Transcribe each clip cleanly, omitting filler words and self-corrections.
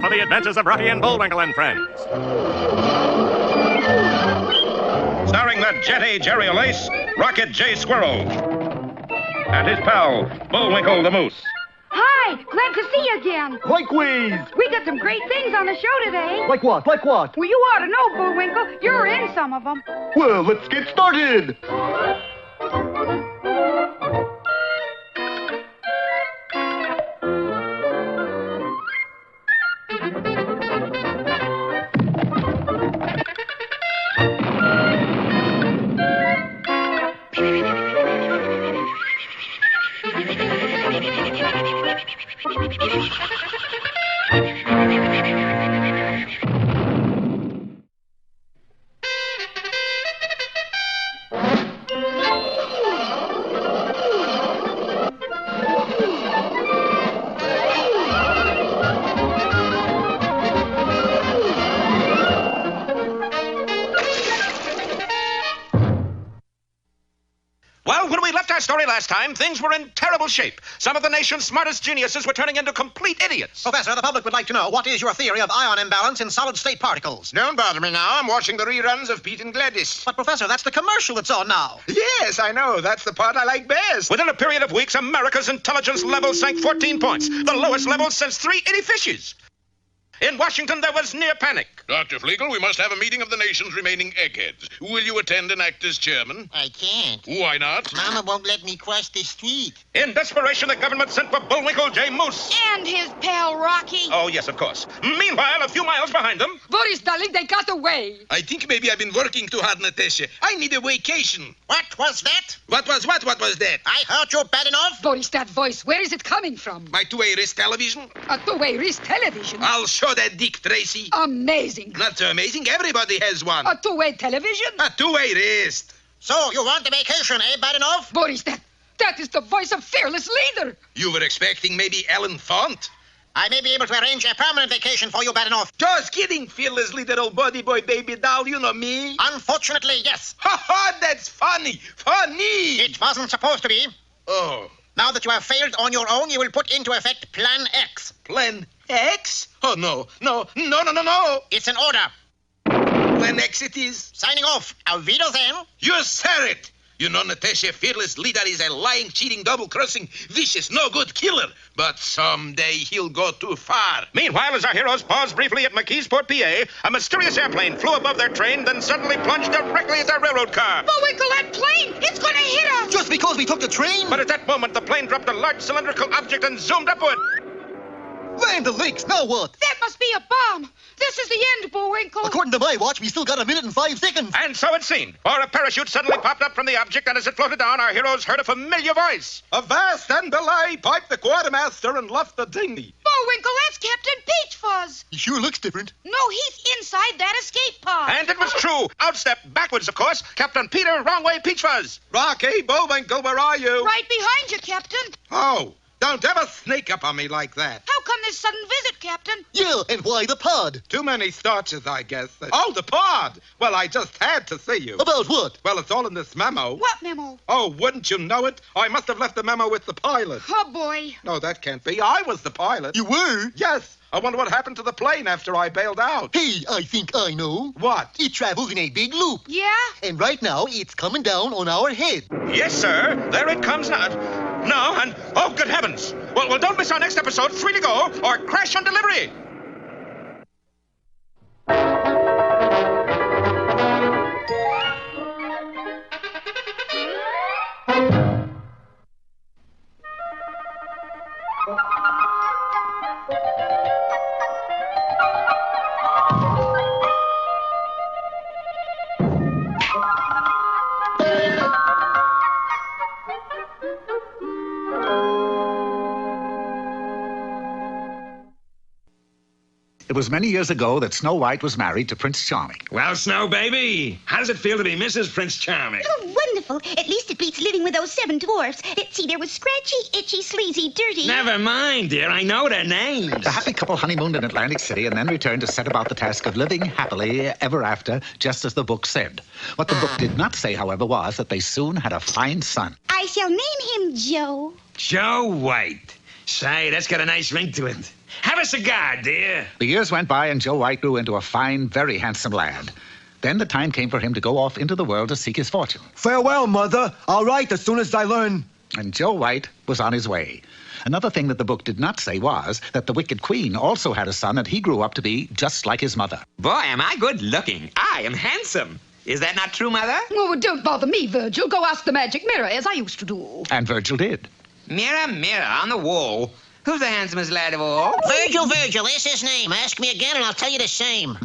for the adventures of Rocky and Bullwinkle and Friends. Starring the jetty Jerry O'Lace, Rocket J. Squirrel, and his pal, Bullwinkle the Moose. Hi, glad to see you again. Likewise. We got some great things on the show today. Like what? Like what? Well, you ought to know, Bullwinkle. You're in some of them. Well, let's get started. Story last time, things were in terrible shape. Some of the nation's smartest geniuses were turning into complete idiots. Professor, the public would like to know, what is your theory of ion imbalance in solid-state particles? Don't bother me now. I'm watching the reruns of Pete and Gladys. But, Professor, that's the commercial that's on now. Yes, I know. That's the part I like best. Within a period of weeks, America's intelligence level sank 14 points, the lowest level since 3 itty fishes. In Washington, there was near panic. Dr. Flegel, we must have a meeting of the nation's remaining eggheads. Will you attend and act as chairman? I can't. Why not? Mama won't let me cross the street. In desperation, the government sent for Bullwinkle J. Moose. And his pal, Rocky. Oh, yes, of course. Meanwhile, a few miles behind them... Boris, darling, they got away. I think maybe I've been working too hard, Natasha. I need a vacation. What was that? What was that? I heard you bad enough. Boris, that voice, where is it coming from? My two-way wrist television? A two-way wrist television. I'll show that Dick Tracy. Amazing. Not so amazing. Everybody has one. A two-way television? A two-way wrist. So, you want the vacation, eh, bad enough? Boris, that is the voice of fearless leader. You were expecting maybe Ellen Font? I may be able to arrange a permanent vacation for you, bad enough. Just kidding, fearless little body boy baby doll. You know me. Unfortunately, yes. Ha ha, that's funny. Funny. It wasn't supposed to be. Oh. Now that you have failed on your own, you will put into effect Plan X. Plan X? Oh, no. It's an order. Plan X it is. Signing off. Auf Wiedersehen. You said it. You know, Natasha, fearless leader is a lying, cheating, double-crossing, vicious, no-good killer. But someday he'll go too far. Meanwhile, as our heroes paused briefly at McKeesport, PA, a mysterious airplane flew above their train, then suddenly plunged directly at their railroad car. Bullwinkle, that plane! It's going to hit us! Just because we took the train? But at that moment, the plane dropped a large cylindrical object and zoomed upward. Land the lakes, now what? That must be a bomb. This is the end, Bullwinkle. According to my watch, we still got 1 minute and 5 seconds. And so it seemed, for a parachute suddenly popped up from the object, and as it floated down, our heroes heard a familiar voice. Avast and belay, piped the quartermaster and left the dinghy. Bullwinkle, that's Captain Peach Fuzz. He sure looks different. No, he's inside that escape pod. And it was true. Outstep backwards, of course, Captain Peter Wrong Way Peach Fuzz. Rocky, Bullwinkle, where are you? Right behind you, Captain. Oh, don't ever sneak up on me like that. How come this sudden visit, Captain? Yeah, and why the pod? Too many starches, I guess. Oh, the pod! Well, I just had to see you. About what? Well, it's all in this memo. What memo? Oh, wouldn't you know it? I must have left the memo with the pilot. Oh, boy. No, that can't be. I was the pilot. You were? Yes. I wonder what happened to the plane after I bailed out. Hey, I think I know. What? It travels in a big loop. Yeah? And right now, it's coming down on our head. Yes, sir. There it comes now. No, and oh, good heavens. Well, don't miss our next episode, 3 to go, or crash on delivery. It was many years ago that Snow White was married to Prince Charming. Well, Snow, baby, how does it feel to be Mrs. Prince Charming? Oh, wonderful. At least it beats living with those 7 dwarfs. See, there was Scratchy, Itchy, Sleazy, Dirty. Never mind, dear. I know their names. The happy couple honeymooned in Atlantic City and then returned to set about the task of living happily ever after, just as the book said. What the book did not say, however, was that they soon had a fine son. I shall name him Joe. Joe White. Say, that's got a nice ring to it. Have a cigar, dear. The years went by and Joe White grew into a fine, very handsome lad. Then the time came for him to go off into the world to seek his fortune. Farewell, Mother. I'll write as soon as I learn. And Joe White was on his way. Another thing that the book did not say was that the Wicked Queen also had a son, and he grew up to be just like his mother. Boy, am I good looking. I am handsome. Is that not true, Mother? Oh, don't bother me, Virgil. Go ask the magic mirror, as I used to do. And Virgil did. Mirror, mirror on the wall, who's the handsomest lad of all? Virgil, that's his name. Ask me again and I'll tell you the same.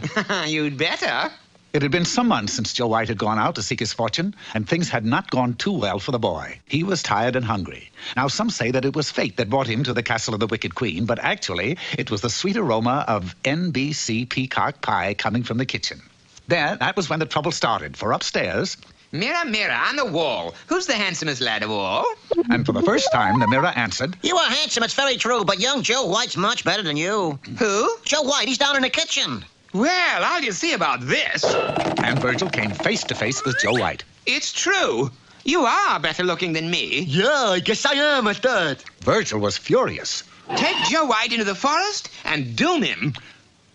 You'd better. It had been some months since Joe White had gone out to seek his fortune, and things had not gone too well for the boy. He was tired and hungry. Now, some say that it was fate that brought him to the castle of the Wicked Queen, but actually, it was the sweet aroma of NBC peacock pie coming from the kitchen. That was when the trouble started, for upstairs... Mirror, mirror on the wall, who's the handsomest lad of all? And for the first time, the mirror answered... You are handsome, it's very true, but young Joe White's much better than you. Who? Joe White, he's down in the kitchen. Well, I'll just see about this. And Virgil came face to face with Joe White. It's true. You are better looking than me. Yeah, I guess I am at that. Virgil was furious. Take Joe White into the forest and doom him.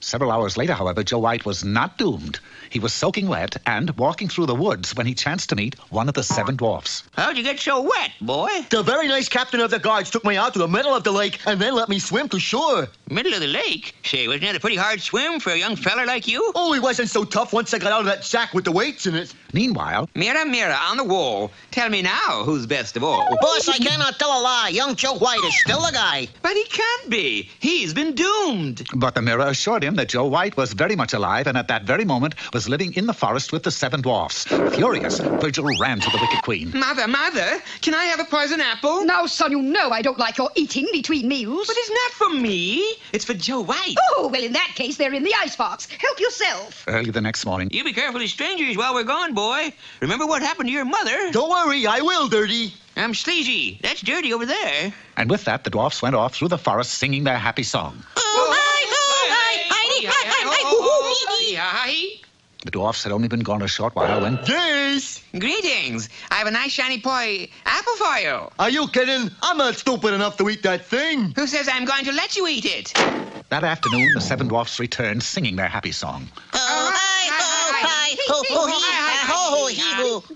Several hours later, however, Joe White was not doomed. He was soaking wet and walking through the woods when he chanced to meet one of the 7 dwarfs. How'd you get so wet, boy? The very nice captain of the guards took me out to the middle of the lake and then let me swim to shore. Middle of the lake? Say, wasn't that a pretty hard swim for a young feller like you? Oh, it wasn't so tough once I got out of that sack with the weights in it. Meanwhile... Mirror, mirror on the wall, tell me now who's best of all. Boss, I cannot tell a lie. Young Joe White is still the guy. But he can't be. He's been doomed. But the mirror assured him that Joe White was very much alive and at that very moment was living in the forest with the 7 dwarfs. Furious, Virgil ran to the Wicked Queen. Mother, can I have a poison apple? Now, son, you know I don't like your eating between meals. But it's not for me. It's for Joe White. Oh, well, in that case, they're in the icebox. Help yourself. Early the next morning... You be careful of strangers while we're gone, boy. Remember what happened to your mother? Don't worry, I will, Dirty. I'm Sleazy. That's Dirty over there. And with that, the dwarfs went off through the forest singing their happy song. The dwarfs had only been gone a short while when... Yes! Greetings. I have a nice shiny poi apple for you. Are you kidding? I'm not stupid enough to eat that thing. Who says I'm going to let you eat it? That afternoon, the 7 dwarfs returned singing their happy song.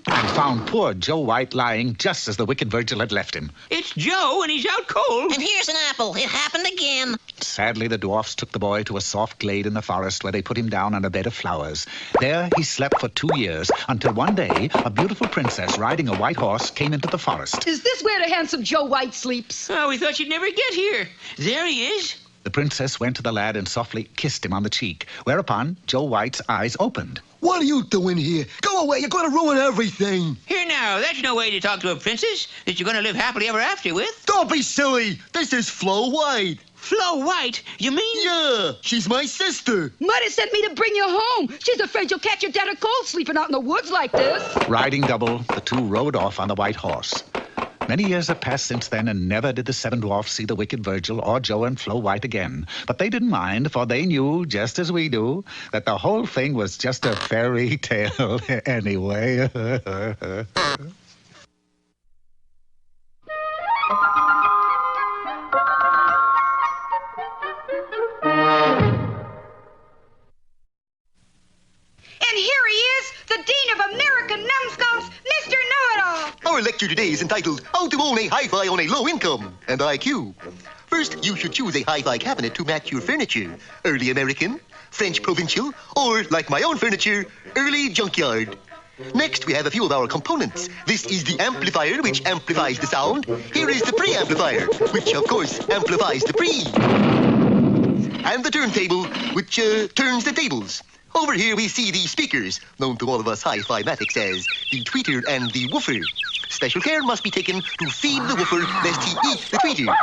And found poor Joe White lying just as the wicked Virgil had left him. It's Joe, and he's out cold. And here's an apple. It happened again. Sadly, the dwarfs took the boy to a soft glade in the forest where they put him down on a bed of flowers. There he slept for 2 years, until one day a beautiful princess riding a white horse came into the forest. Is this where the handsome Joe White sleeps? Oh, we thought you'd never get here. There he is. The princess went to the lad and softly kissed him on the cheek, whereupon Joe White's eyes opened. What are you doing here? Go away, you're going to ruin everything. Here now, that's no way to talk to a princess that you're going to live happily ever after with. Don't be silly. This is Flo White. Flo White? You mean? Yeah, she's my sister. Mother sent me to bring you home. She's afraid you'll catch your dead of cold sleeping out in the woods like this. Riding double, the two rode off on the white horse. Many years have passed since then, and never did the 7 dwarfs see the wicked Virgil or Joe and Flo White again. But they didn't mind, for they knew, just as we do, that the whole thing was just a fairy tale anyway. Our lecture today is entitled How to Own a Hi-Fi on a Low Income and IQ. First, you should choose a hi-fi cabinet to match your furniture. Early American, French provincial, or, like my own furniture, early junkyard. Next, we have a few of our components. This is the amplifier, which amplifies the sound. Here is the preamplifier, which, of course, amplifies the pre. And the turntable, which turns the tables. Over here, we see the speakers, known to all of us hi-fi-matics as the tweeter and the woofer. Special care must be taken to feed the woofer lest he eat the tweeter.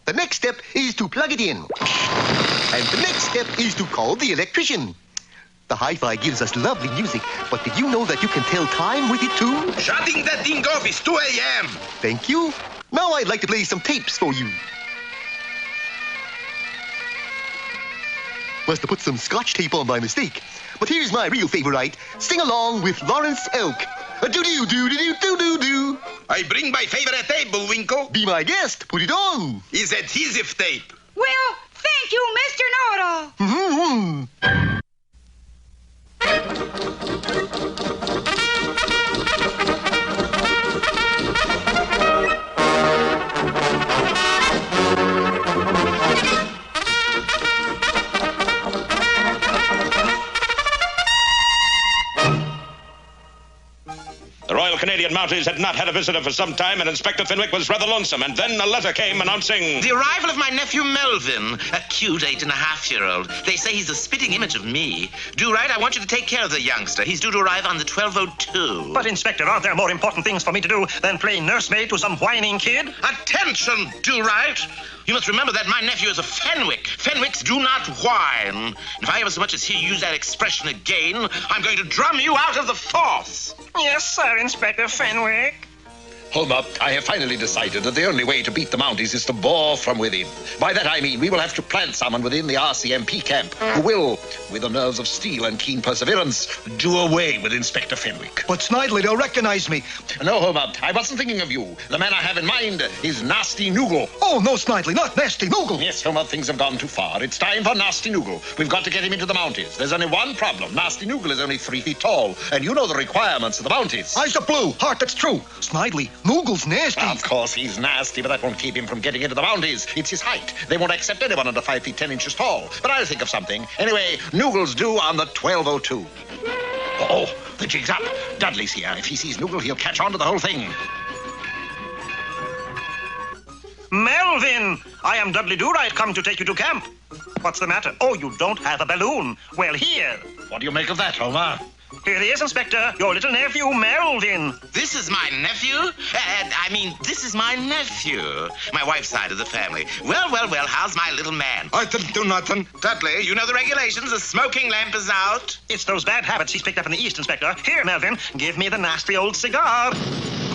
The next step is to plug it in. And the next step is to call the electrician. The hi-fi gives us lovely music, but did you know that you can tell time with it, too? Shutting that thing off is 2 a.m. Thank you. Now I'd like to play some tapes for you. Must have put some scotch tape on by mistake. But here's my real favorite. Sing along with Lawrence Elk. Do-do-do-do-do-do-do. I bring my favorite tape, Bullwinkle. Be my guest. Put it on. Is adhesive tape. Well, thank you, Mr. Know-it-all. Mm-hmm. The Royal Canadian Mounties had not had a visitor for some time, and Inspector Fenwick was rather lonesome. And then a letter came announcing... The arrival of my nephew Melvin, a cute 8.5-year-old. They say he's a spitting image of me. Do-Right, I want you to take care of the youngster. He's due to arrive on the 12:02. But, Inspector, aren't there more important things for me to do than play nursemaid to some whining kid? Attention, Do-Right! You must remember that my nephew is a Fenwick. Fenwicks do not whine. If I ever so much as hear you use that expression again, I'm going to drum you out of the force. Yes, sir, Inspector Fenwick. Hold up. I have finally decided that the only way to beat the Mounties is to bore from within. By that I mean we will have to plant someone within the RCMP camp who will, with the nerves of steel and keen perseverance, do away with Inspector Fenwick. But Snidely, they'll recognize me. No, Hobart, I wasn't thinking of you. The man I have in mind is Nasty Noogle. Oh, no, Snidely, not Nasty Noogle. Yes, Hobart, things have gone too far. It's time for Nasty Noogle. We've got to get him into the Mounties. There's only one problem. Nasty Noogle is only 3 feet tall, and you know the requirements of the Mounties. Eyes are blue. Heart, that's true. Snidely, Noogle's nasty. Of course, he's nasty, but that won't keep him from getting into the Mounties. It's his height. They won't accept anyone under 5 feet 10 inches tall. But I'll think of something. Anyway, Noogle's due on the 12:02. Oh, the jig's up. Dudley's here. If he sees Noogle, he'll catch on to the whole thing. Melvin, I am Dudley Do-Right, come to take you to camp. What's the matter? Oh, you don't have a balloon. Well, here. What do you make of that, Homer? Here he is, Inspector. Your little nephew, Melvin. This is my nephew? This is my nephew. My wife's side of the family. Well, how's my little man? I didn't do nothing. Dudley, you know the regulations. The smoking lamp is out. It's those bad habits he's picked up in the East, Inspector. Here, Melvin, give me the nasty old cigar.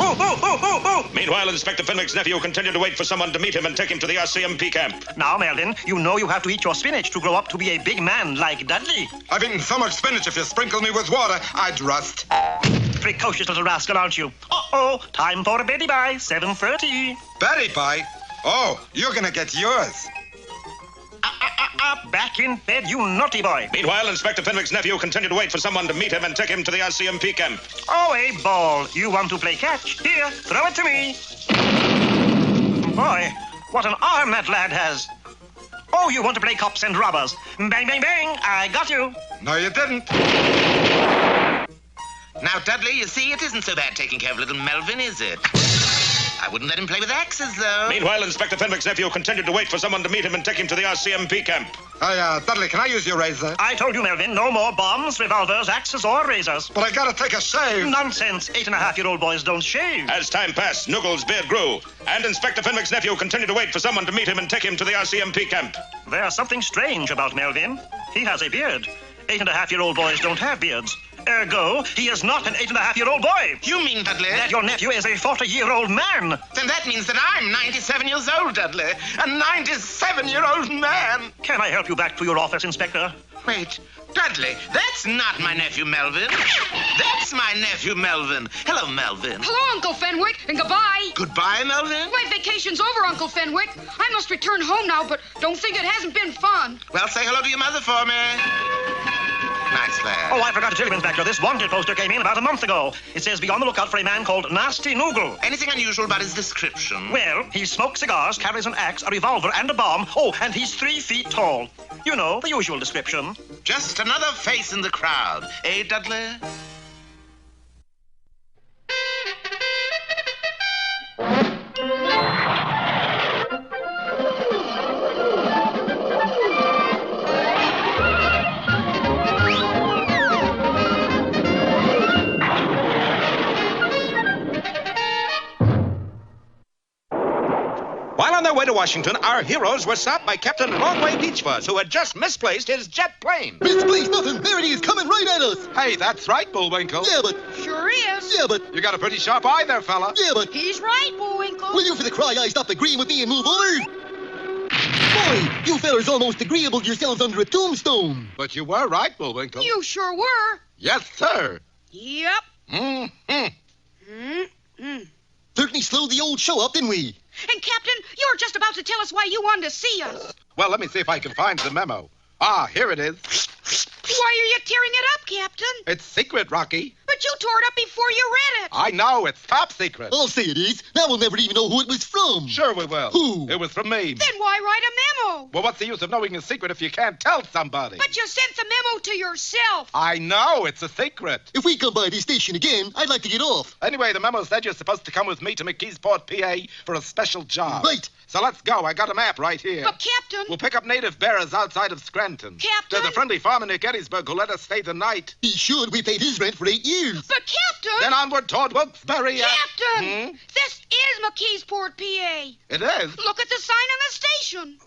Oh. Meanwhile, Inspector Fenwick's nephew continued to wait for someone to meet him and take him to the RCMP camp. Now, Melvin, you know you have to eat your spinach to grow up to be a big man like Dudley. I've eaten so much spinach, if you sprinkle me with water, I'd rust. Precocious little rascal, aren't you? Uh-oh, time for a Betty Bye, 7:30. Betty Bye? Oh, you're gonna get yours. Back in bed, you naughty boy. Meanwhile, Inspector Fenwick's nephew continued to wait for someone to meet him and take him to the RCMP camp. Oh, a ball. You want to play catch? Here, throw it to me. Boy, what an arm that lad has. Oh, you want to play cops and robbers. Bang, bang, bang. I got you. No, you didn't. Now, Dudley, you see, it isn't so bad taking care of little Melvin, is it? I wouldn't let him play with axes, though. Meanwhile, Inspector Fenwick's nephew continued to wait for someone to meet him and take him to the RCMP camp. Dudley, can I use your razor? I told you, Melvin, no more bombs, revolvers, axes, or razors. But I gotta take a shave. Nonsense. 8.5-year-old boys don't shave. As time passed, Noogle's beard grew, and Inspector Fenwick's nephew continued to wait for someone to meet him and take him to the RCMP camp. There's something strange about Melvin. He has a beard. 8.5-year-old boys don't have beards. Ergo, he is not an 8.5-year-old boy. You mean, Dudley? That your nephew is a 40-year-old man. Then that means that I'm 97 years old, Dudley. A 97-year-old man. Can I help you back to your office, Inspector? Wait, Dudley, that's not my nephew Melvin. That's my nephew Melvin. Hello, Melvin. Hello, Uncle Fenwick, and goodbye. Goodbye, Melvin. My vacation's over, Uncle Fenwick. I must return home now, but don't think it hasn't been fun. Well, say hello to your mother for me. Nice lad. Oh, I forgot to tell you, Inspector. This wanted poster came in about a month ago. It says be on the lookout for a man called Nasty Noogle. Anything unusual about his description? Well, he smokes cigars, carries an axe, a revolver, and a bomb. Oh, and he's 3 feet tall. You know, the usual description. Just another face in the crowd. Eh, Dudley? While on their way to Washington, our heroes were stopped by Captain Longway Beachfuzz, who had just misplaced his jet plane. Misplaced nothing. There it is, coming right at us. Hey, that's right, Bullwinkle. Yeah, but... Sure is. Yeah, but... You got a pretty sharp eye there, fella. Yeah, but... He's right, Bullwinkle. Will you for the cry I stop agreeing with me and move over? Boy, you fellers almost agreeabled yourselves under a tombstone. But you were right, Bullwinkle. You sure were. Yes, sir. Yep. Certainly slowed the old show up, didn't we? And, Captain, you were just about to tell us why you wanted to see us. Well, let me see if I can find the memo. Ah, here it is. Why are you tearing it up, Captain? It's secret, Rocky. But you tore it up before you read it. I know, it's top secret. I'll say it is. Now we'll never even know who it was from. Sure we will. Who? It was from me. Then why write a memo? Well, what's the use of knowing a secret if you can't tell somebody? But you sent the memo to yourself. I know, it's a secret. If we come by this station again, I'd like to get off. Anyway, the memo said you're supposed to come with me to McKeesport, PA for a special job. Right. So let's go. I got a map right here. But, Captain... We'll pick up native bearers outside of Scranton. Captain... There's a friendly farmer near Gettysburg who'll let us stay the night. He should. We paid his rent for 8 years. But, Captain... Then onward toward Wilkes-Barre. Captain! This is McKeesport, PA. It is? Look at the sign on the station.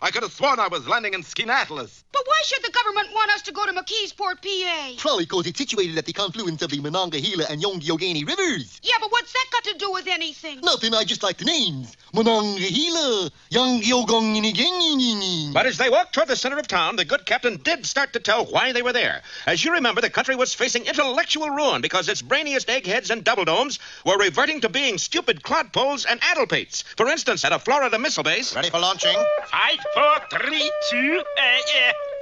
I could have sworn I was landing in Skaneateles. But why should the government want us to go to McKeesport, PA? Probably because it's situated at the confluence of the Monongahela and Yongi-Ogani rivers. Yeah, but what's that got to do with anything? Nothing, I just like the names. Monongahela, Yongi-Ogani. But as they walked toward the center of town, the good captain did start to tell why they were there. As you remember, the country was facing intellectual ruin because its brainiest eggheads and double-domes were reverting to being stupid clodpoles and addlepates. For instance, at a Florida missile base... Ready for launching? 5, 4, 3, 2,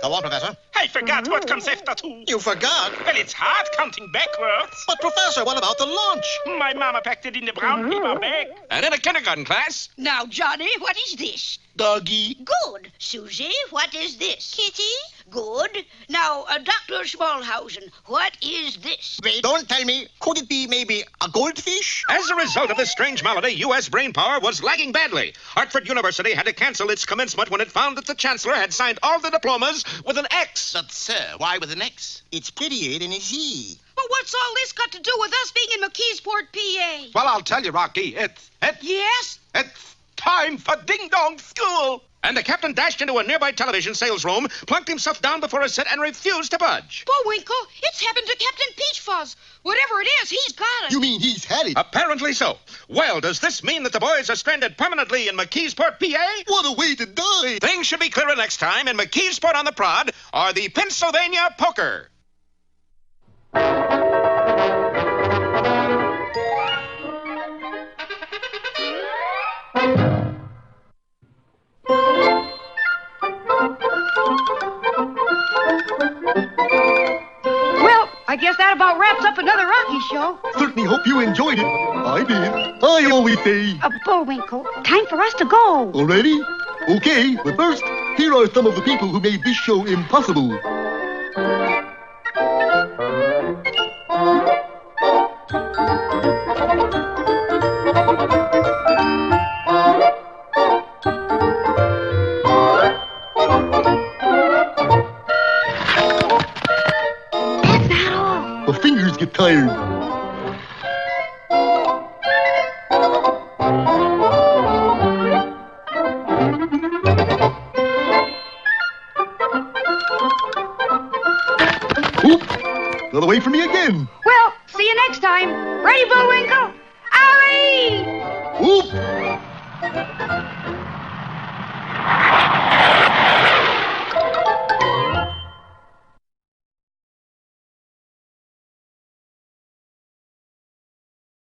Go on, Professor. I forgot what comes after 2. You forgot? Well, it's hard counting backwards. But, Professor, what about the launch? My mama packed it in the brown paper bag. And in a kindergarten class... Now, Johnny, what is this? Doggy. Good. Susie, what is this? Kitty? Good. Now, Dr. Smallhausen, what is this? Wait, don't tell me. Could it be maybe a goldfish? As a result of this strange malady, U.S. brain power was lagging badly. Hartford University had to cancel its commencement when it found that the chancellor had signed all the diplomas with an X. But, sir, why with an X? It's prettier than a Z. But what's all this got to do with us being in McKeesport, PA? Well, I'll tell you, Rocky. It's... Yes? It's time for ding-dong school. And the captain dashed into a nearby television sales room, plunked himself down before a set, and refused to budge. Bullwinkle, it's happened to Captain Peachfuzz. Whatever it is, he's got it. You mean he's had it? Apparently so. Well, does this mean that the boys are stranded permanently in McKeesport, PA? What a way to die. Things should be clearer next time in McKeesport on the Prod or the Pennsylvania Poker. Well, I guess that about wraps up another Rocky show. Certainly hope you enjoyed it. I did. I always say... Bullwinkle, time for us to go. Already? Okay, but first, here are some of the people who made this show impossible. Get tired. Oop! Another way for me again. Well, see you next time. Ready, Bullwinkle? Alley! Oop!